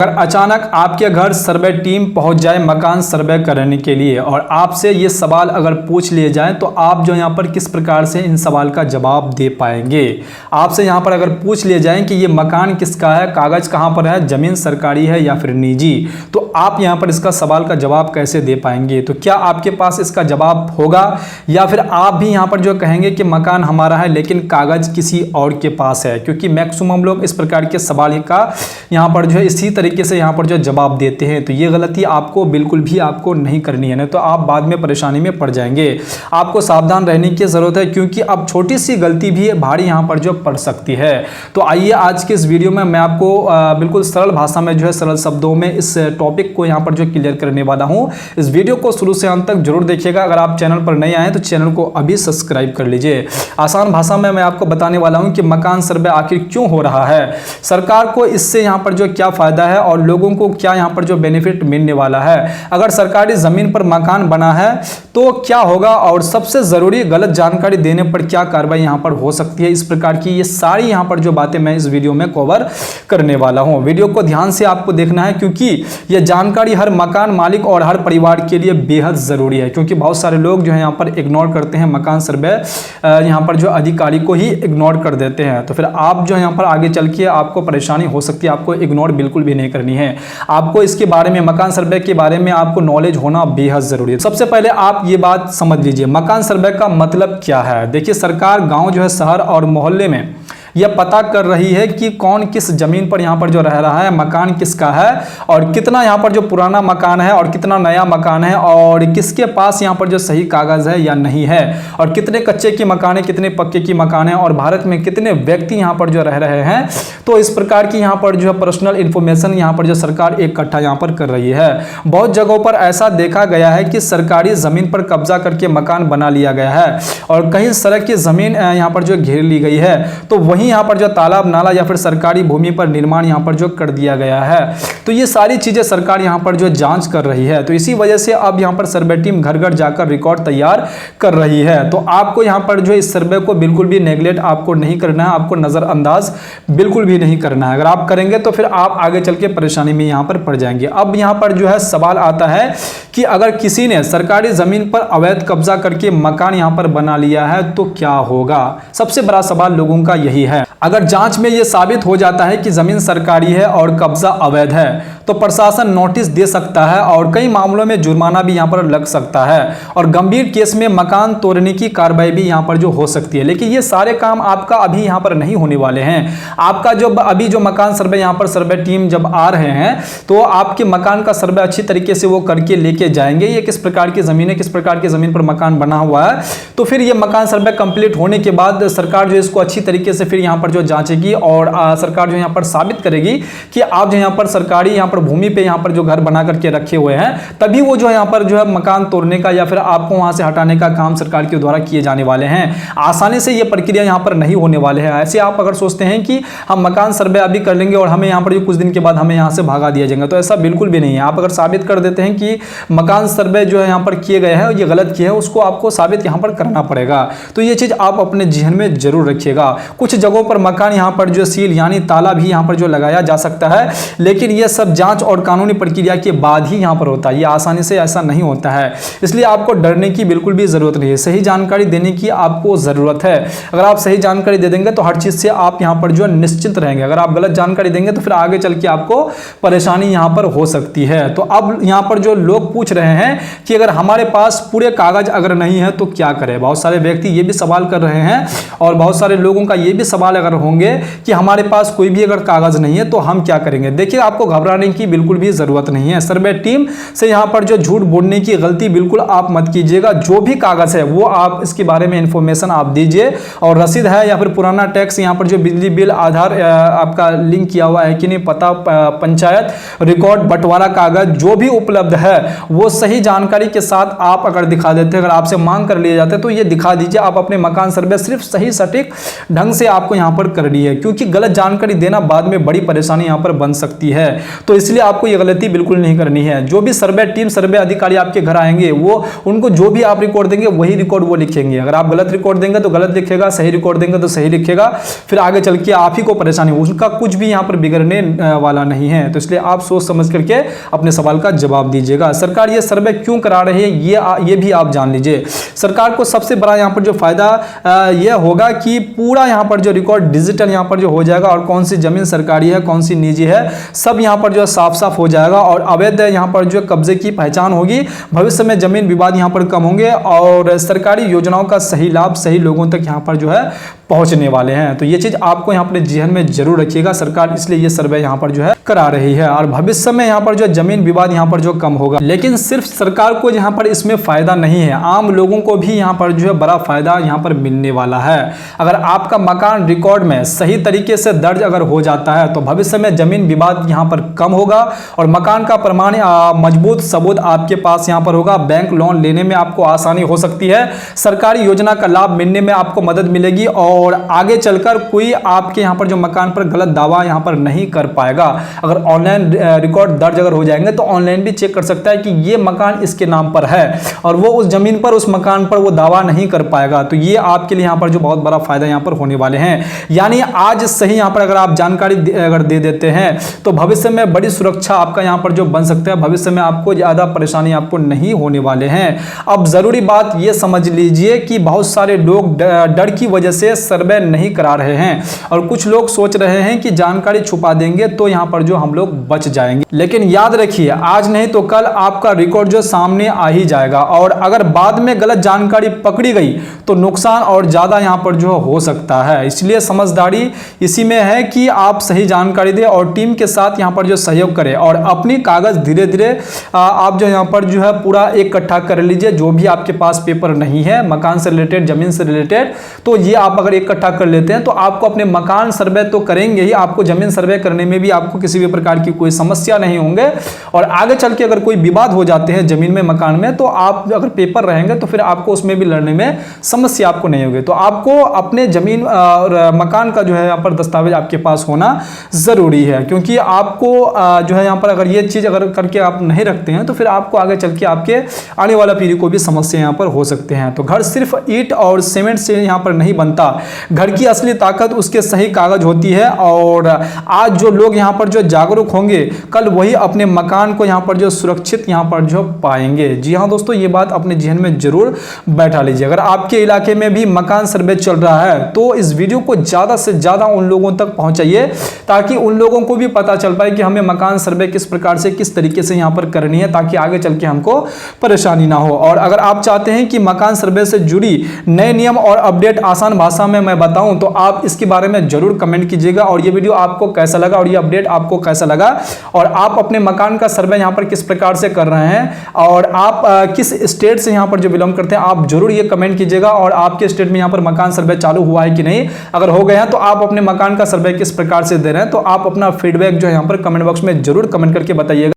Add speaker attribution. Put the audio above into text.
Speaker 1: अगर अचानक आपके घर सर्वे टीम पहुंच जाए मकान सर्वे करने के लिए और आपसे ये सवाल अगर पूछ लिए जाए तो आप जो यहाँ पर किस प्रकार से इन सवाल का जवाब दे पाएंगे। आपसे यहाँ पर अगर पूछ लिए जाए कि ये मकान किसका है, कागज़ कहाँ पर है, ज़मीन सरकारी है या फिर निजी, तो आप यहाँ पर इसका सवाल का जवाब कैसे दे पाएंगे। तो क्या आपके पास इसका जवाब होगा या फिर आप भी यहाँ पर जो कहेंगे कि मकान हमारा है लेकिन कागज़ किसी और के पास है। क्योंकि मैक्सिमम लोग इस प्रकार के सवाल का यहाँ पर जो है इसी तरीके से यहाँ पर जो जवाब देते हैं। तो ये गलती आपको बिल्कुल भी आपको नहीं करनी है, नहीं तो आप बाद में परेशानी में पड़ जाएंगे। आपको सावधान रहने की ज़रूरत है क्योंकि अब छोटी सी गलती भी भारी यहाँ पर जो पड़ सकती है। तो आइए आज के इस वीडियो में मैं आपको बिल्कुल सरल भाषा में जो है सरल शब्दों में इस टॉपिक को यहाँ पर जो क्लियर करने वाला हूँ। इस वीडियो को शुरू से अंत तक जरूर देखिएगा। अगर आप चैनल पर नए आए तो चैनल को अभी सब्सक्राइब कर लीजिए। आसान भाषा में मैं आपको बताने वाला हूँ कि मकान सर्वे आखिर क्यों हो रहा है, सरकार को इससे यहाँ पर जो क्या फायदा है और लोगों को क्या यहाँ पर जो बेनिफिट मिलने वाला है। अगर सरकारी जमीन पर मकान बना है तो क्या होगा और सबसे जरूरी गलत जानकारी देने पर क्या कार्रवाई यहाँ पर हो सकती है। इस प्रकार की ये सारी यहाँ पर जो बातें मैं इस वीडियो में कवर करने वाला हूँ। वीडियो को ध्यान से आपको देखना है क्योंकि यह जानकारी हर मकान मालिक और हर परिवार के लिए बेहद जरूरी है। क्योंकि बहुत सारे लोग जो है यहाँ पर इग्नोर करते हैं, मकान सर्वे यहाँ पर जो अधिकारी को ही इग्नोर कर देते हैं। तो फिर आप जो यहाँ पर आगे चल के आपको परेशानी हो सकती है। आपको इग्नोर बिल्कुल भी नहीं करनी है। आपको इसके बारे में, मकान सर्वे के बारे में आपको नॉलेज होना बेहद जरूरी है। सबसे पहले आप ये बात समझ लीजिए, मकान सर्वे का मतलब क्या है। देखिए, सरकार गांव जो है, शहर और मोहल्ले में यह पता कर रही है कि कौन किस जमीन पर यहाँ पर जो रह रहा है, मकान किसका है और कितना यहाँ पर जो पुराना मकान है और कितना नया मकान है और किसके पास यहाँ पर जो सही कागज है या नहीं है और कितने कच्चे की मकान है, कितने पक्के की मकान है और भारत में कितने व्यक्ति यहाँ पर जो रह रहे हैं। तो इस प्रकार की यहाँ पर जो है पर्सनल इंफॉर्मेशन यहाँ पर जो सरकार इकट्ठा यहाँ पर कर रही है। बहुत जगहों पर ऐसा देखा गया है कि सरकारी जमीन पर कब्जा करके मकान बना लिया गया है और कहीं सड़क की जमीन यहाँ पर जो घेर ली गई है, तो वहीं यहाँ पर जो तालाब, नाला या फिर सरकारी भूमि पर निर्माण यहाँ पर जो कर दिया गया है। तो ये सारी चीजें सरकार यहाँ पर जो जांच कर रही है। तो इसी वजह से अब यहाँ पर सर्वे टीम घर घर जाकर रिकॉर्ड तैयार कर रही है। तो आपको यहाँ पर जो इस सर्वे को बिल्कुल भी नेगलेक्ट आपको नहीं करना है, आपको नजरअंदाज बिल्कुल भी नहीं करना है। अगर आप करेंगे तो फिर आप आगे चल के परेशानी में यहाँ पर पड़ जाएंगे। अब यहाँ पर जो है सवाल आता है कि अगर किसी ने सरकारी जमीन पर अवैध कब्जा करके मकान यहाँ पर बना लिया है तो क्या होगा। सबसे बड़ा सवाल लोगों का यही है। अगर जांच में यह साबित हो जाता है कि जमीन सरकारी है और कब्जा अवैध है तो प्रशासन नोटिस दे सकता है और कई मामलों में जुर्माना भी यहां पर लग सकता है और गंभीर केस में मकान तोड़ने की कार्रवाई भी यहां पर जो हो सकती है। लेकिन ये सारे काम आपका अभी यहां पर नहीं होने वाले हैं। आपका जो अभी जो मकान सर्वे यहां पर सर्वे टीम जब आ रहे हैं तो आपके मकान का सर्वे अच्छी तरीके से वो करके लेके जाएंगे, ये किस प्रकार की जमीन है, किस प्रकार की जमीन पर मकान बना हुआ है। तो फिर ये मकान सर्वे कंप्लीट होने के बाद सरकार जो इसको अच्छी तरीके से फिर यहाँ पर जो जांचेगी और सरकार जो यहाँ पर साबित करेगी कि आप जो यहाँ पर सरकारी यहाँ पर भूमि पे यहाँ पर जो घर बना करके रखे हुए हैं, तभी वो जो यहाँ पर जो है मकान तोड़ने का या फिर आपको वहां से हटाने का काम सरकार के द्वारा किए जाने वाले हैं। आसानी से ये प्रक्रिया यहाँ पर नहीं होने वाले हैं। ऐसे आप अगर सोचते हैं कि हम मकान सर्वे अभी कर लेंगे और हमें यहाँ पर कुछ दिन के बाद हमें यहाँ से भगा दिया जाएगा, तो ऐसा बिल्कुल भी नहीं है। आप अगर साबित कर देते हैं कि मकान सर्वे जो है यहाँ पर किए गए हैं, ये गलत किए हैं, उसको आपको साबित यहाँ पर करना पड़ेगा। तो ये चीज आप अपने जहन में जरूर रखिएगा। कुछ जगहों पर मकान यहाँ पर जो सील यानी ताला भी यहाँ पर जो लगाया जा सकता है, लेकिन ये सब जांच और कानूनी प्रक्रिया के बाद ही यहाँ पर होता है। ये आसानी से ऐसा नहीं होता है, इसलिए आपको डरने की बिल्कुल भी जरूरत नहीं है। सही जानकारी देने की आपको जरूरत है। अगर आप सही जानकारी दे देंगे तो हर चीज से आप यहाँ पर जो निश्चिंत रहेंगे। अगर आप गलत जानकारी देंगे तो फिर आगे चल के आपको परेशानी यहाँ पर हो सकती है। तो अब यहाँ पर जो लोग पूछ रहे हैं कि अगर हमारे पास पूरे कागज अगर नहीं है तो क्या करें। बहुत सारे व्यक्ति ये भी सवाल कर रहे हैं और बहुत सारे लोगों का ये भी सवाल अगर होंगे कि हमारे पास कोई भी अगर कागज नहीं है तो हम क्या करेंगे। देखिए, आपको घबराने की बिल्कुल भी जरूरत नहीं है। सर्वे टीम से यहाँ पर जो झूठ बोलने की गलती बिल्कुल आप मत कीजिएगा। जो भी कागज है वो आप इसके बारे में इंफॉर्मेशन आप दीजिए और रसीद है या फिर पुराना टैक्स, यहाँ पर जो बिजली बिल, आधार आपका लिंक किया हुआ है कि नहीं, पता, पंचायत रिकॉर्ड, बंटवारा कागज जो भी उपलब्ध है वो सही जानकारी के साथ आप अगर दिखा देते हैं, अगर आपसे मांग कर लिए जाते हैं तो ये दिखा दीजिए। आप अपने मकान सर्वे सिर्फ सही सटीक ढंग से आपको यहाँ पर करनी है, क्योंकि गलत जानकारी देना बाद में बड़ी परेशानी यहाँ पर बन सकती है। तो इसलिए आपको ये गलती बिल्कुल नहीं करनी है। जो भी सर्वे टीम, सर्वे अधिकारी आपके घर आएंगे, वो उनको जो भी आप रिकॉर्ड देंगे वही रिकॉर्ड वो लिखेंगे। अगर आप गलत रिकॉर्ड देंगे तो गलत लिखेगा, सही रिकॉर्ड देंगे तो सही लिखेगा, फिर आगे चल के आप ही को परेशानी, उनका कुछ भी यहाँ पर बिगड़ने वाला नहीं है। तो इसलिए आप सोच समझ करके अपने सवाल का जवाब दीजिएगा। सरकार ये सर्वे क्यों करा रही है ये भी आप जान लीजिए। सरकार को सबसे बड़ा यहाँ पर जो फायदा यह होगा कि पूरा यहाँ पर जो रिकॉर्ड डिजिटल यहाँ पर जो हो जाएगा, और कौन सी जमीन सरकारी है कौन सी निजी है सब यहाँ पर जो साफ साफ हो जाएगा, और अवैध यहाँ पर जो कब्जे की पहचान होगी। भविष्य में जमीन विवाद यहाँ पर कम होंगे और सरकारी योजनाओं का सही लाभ सही लोगों तक यहाँ पर जो है पहुंचने वाले हैं। तो ये चीज आपको यहाँ पर जहन में जरूर रखिएगा। सरकार इसलिए ये सर्वे यहाँ पर जो है करा रही है, और भविष्य में यहाँ पर जो जमीन विवाद यहाँ पर जो कम होगा। लेकिन सिर्फ सरकार को यहाँ पर इसमें फायदा नहीं है, आम लोगों को भी यहाँ पर जो है बड़ा फायदा यहाँ पर मिलने वाला है। अगर आपका मकान रिकॉर्ड में सही तरीके से दर्ज अगर हो जाता है तो भविष्य में जमीन विवाद यहाँ पर कम होगा, और मकान का प्रमाण मजबूत सबूत आपके पास यहाँ पर होगा। बैंक लोन लेने में आपको आसानी हो सकती है, सरकारी योजना का लाभ मिलने में आपको मदद मिलेगी, और आगे चलकर कोई आपके यहाँ पर जो मकान पर गलत दावा यहाँ पर नहीं कर पाएगा। अगर ऑनलाइन रिकॉर्ड दर्ज अगर हो जाएंगे तो ऑनलाइन भी चेक कर सकता है कि ये मकान इसके नाम पर है, और वो उस जमीन पर उस मकान पर वो दावा नहीं कर पाएगा। तो ये आपके लिए यहाँ पर जो बहुत बड़ा फायदा यहाँ पर होने वाले हैं। यानी आज सही यहाँ पर अगर आप जानकारी अगर दे देते हैं तो भविष्य में बड़ी सुरक्षा आपका यहाँ पर जो बन सकता है, भविष्य में आपको ज्यादा परेशानी आपको नहीं होने वाले हैं। अब जरूरी बात ये समझ लीजिए कि बहुत सारे लोग डर की वजह से सर्वे नहीं करा रहे हैं, और कुछ लोग सोच रहे हैं कि जानकारी छुपा देंगे तो यहाँ पर जो हम लोग बच जाएंगे। लेकिन याद रखिए, आज नहीं तो कल आपका रिकॉर्ड जो सामने आ ही जाएगा, और अगर बाद में गलत जानकारी पकड़ी गई तो नुकसान और ज्यादा यहाँ पर जो हो सकता है। इसलिए समझदारी इसी में है कि आप सही जानकारी दें और टीम के साथ यहाँ पर जो सहयोग करें, और अपनी कागज धीरे धीरे आप जो यहाँ पर जो है पूरा इकट्ठा कर लीजिए। जो भी आपके पास पेपर नहीं है मकान से रिलेटेड, जमीन से रिलेटेड, तो ये आप अगर इकट्ठा कर लेते हैं तो आपको अपने मकान सर्वे तो करेंगे ही, आपको जमीन सर्वे करने में भी आपको किसी भी प्रकार की कोई समस्या नहीं होंगे। और आगे चल के अगर कोई विवाद हो जाते हैं जमीन में, मकान में, तो आप अगर पेपर रहेंगे तो फिर आपको उसमें भी लड़ने में समस्या आपको नहीं होगी। तो आपको अपने जमीन और मकान का जो है यहाँ पर दस्तावेज आपके पास होना जरूरी है, क्योंकि आपको जो है यहाँ पर अगर ये चीज अगर करके आप नहीं रखते हैं तो फिर आपको आगे चल के आपके आने वाला पीढ़ी को भी समस्या यहाँ पर हो सकते हैं। तो घर सिर्फ ईंट और सीमेंट से यहाँ पर नहीं बनता, घर की असली ताकत उसके सही कागज होती है। और आज जो लोग यहाँ पर जो जागरूक होंगे, कल वही अपने मकान को यहाँ पर जो सुरक्षित यहाँ पर जो पाएंगे। जी हाँ दोस्तों, ये बात अपने जहन में जरूर बैठा लीजिए। अगर आपके इलाके में भी मकान सर्वे चल रहा है तो इस वीडियो को ज्यादा से ज्यादा उन लोगों तक पहुंचाइए, ताकि उन लोगों को भी पता चल पाए कि हमें मकान सर्वे किस प्रकार से, किस तरीके से यहाँ पर करनी है, ताकि आगे चल के हमको परेशानी ना हो। और अगर आप चाहते हैं कि मकान सर्वे से जुड़ी नए नियम और अपडेट आसान भाषा में मैं बताऊं तो आप इसके बारे में जरूर कमेंट कीजिएगा। और ये वीडियो आपको कैसा लगा और ये अपडेट आपको कैसा लगा, और आप अपने मकान का सर्वे यहाँ पर किस प्रकार से कर रहे हैं, और आप किस स्टेट से यहाँ पर जो बिलोंग करते हैं, आप जरूर ये कमेंट कीजिएगा। और आपके स्टेट में यहाँ पर मकान सर्वे चालू हुआ है कि नहीं, अगर हो गया है तो आप अपने मकान का सर्वे किस प्रकार से दे रहे हैं, तो आप अपना फीडबैक जो है यहाँ पर कमेंट बॉक्स में जरूर कमेंट करके बताइएगा।